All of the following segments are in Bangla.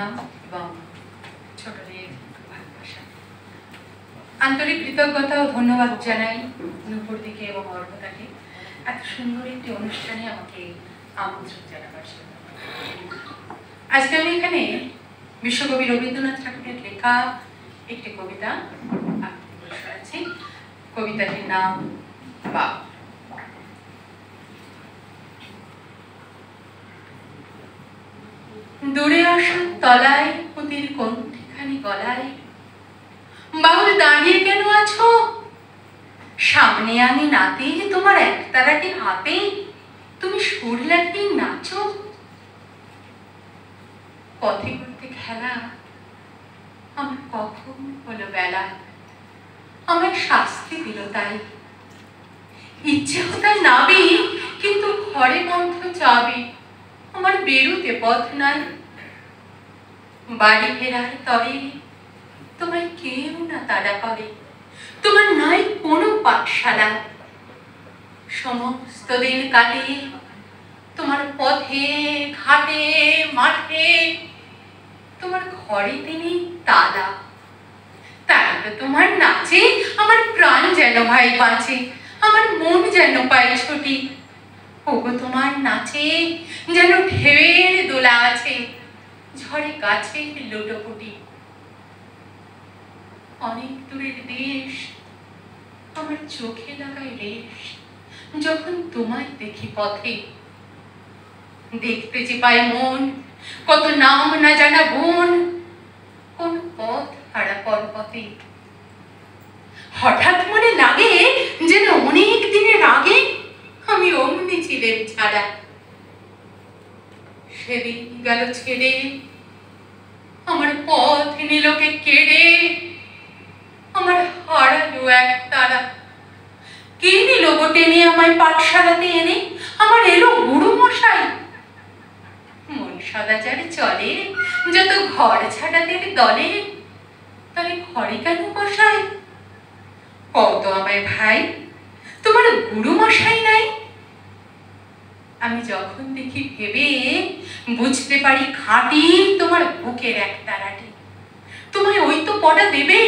প্রণাম এবং ছোটদের ভালোবাসা। আন্তরিক কৃতজ্ঞতা ও ধন্যবাদ জানাই নূপুরদিকে এবং অর্ঘ্যতাকে এত সুন্দর একটি অনুষ্ঠানে আমাকে আমন্ত্রণ জানাবার জন্য। আজকে আমি এখানে বিশ্বকবি রবীন্দ্রনাথ ঠাকুরের লেখা একটি কবিতা আবৃত্তি করে শোনাচ্ছি। কবিতাটির নাম বাপ। দূরে আসুন তলায় পুঁতির কোনখানি গলায়, বাউল দাঁড়িয়ে কেন আছো? সামনে আমি নাতি তোমার একতারাটি হাতে, তুমি সুর লাগিয়ে নাচো। পথে করতে খেলা আমার কখন হলো বেলা, আমার শাস্তি দিল তাই। ইচ্ছে হতায় নাবি কিন্তু ঘরে বন্ধ চাবি, আমার বেরুতে পথ নাই। বাড়ি ফেরার তরে তোমায় কেউ না তাড়া করে, তোমার নাই কোনো পাঠশালা। সমস্ত দিন কাটে তোমার পথে ঘাটে মাঠে, তোমার ঘরে তিনি তালা। তাই তো তোমার নাচে আমার প্রাণ যেন ভাই বাঁচে, আমার মন যেন পায় ছুটি। ওগো তোমার নাচে যেন ঢেউয়ের দোলা আছে, ঝড়ে গাছের লুটোপুটি। অনেক দূরের দেশ আমার চোখে লাগায় রেশ, যখন তোমায় দেখি পথে। দেখতে যে পায় মন কত নাম না জানা বোন, কোন পথ হারা পথে। হঠাৎ মনে লাগে যেন অনেক দিনের আগে আমি অমনি ছিলেন ছাড়া। সেদিন গেল ছেড়ে আমার পথ নিলকে কেড়ে, আমার হারালো এক তারা। কে নিল গো টেনে আমায় পাঠশালাতে এনে? আমার এলো গুরু মশাই। মন সদাচারে চলে যত ঘর ছাড়াদের দলে, তাহলে ঘরে কেন বসায়? কত আমায় ভাই, তোমার গুরু মশাই নাই? আমি যখন দেখি ভেবে বুঝতে পারি খাঁটি তোমার বুকের এক তারাটি। তোমায় ওই তো পড়া দেবে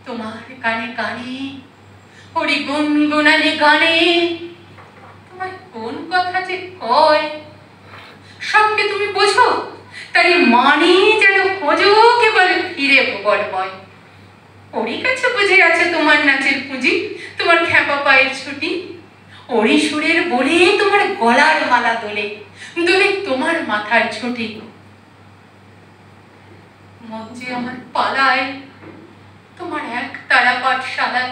তোমার কানে কানে, ওরি গুনগুনানে গানে। তোমায় কোন কথা যে কয় সবকে তুমি বোঝো, তারই মানে যেন খোঁজো কেবল ফিরে বড়বয়। ওরই কাছে বুঝে আছে তোমার নাচের পুঁজি, তোমার খ্যাপা পায়ের ছুটি। ওরই সুরের বলে তোমার গলার মালা দোলে, দোলে তোমার মাথার ছুটি। মঞ্চে আমার পালায় তোমার এক তারা পাঠশালা।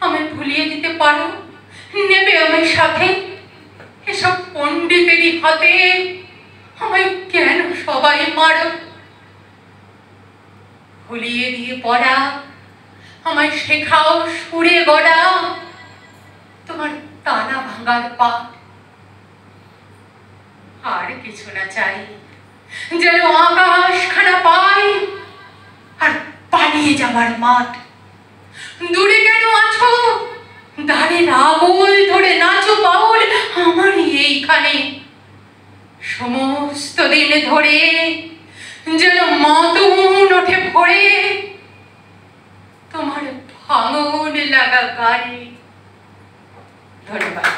আমায় ভুলিয়ে দিতে পারো, নেবে আমায় সাথে? এসব পণ্ডিতেরই হাতে আমায় কেন সবাই মারো? ভুলিয়ে দিয়ে পড়া আমায় শেখাও সুরে গড়া, তোমার তালা ভাঙার পাঠ। আর কিছু না চাই, যেন আকাশ খানা পাই আর পালিয়ে যাবার মাঠ। দূরে কেন আছো? দাঁড়ে আঙুল ধরে নাচো বাউল আমারই এইখানে। সমস্ত দিন ধরে যেন মাতুন ওঠে ভরে, তোমার ভাঙন লাগা গানে। ধন্যবাদ।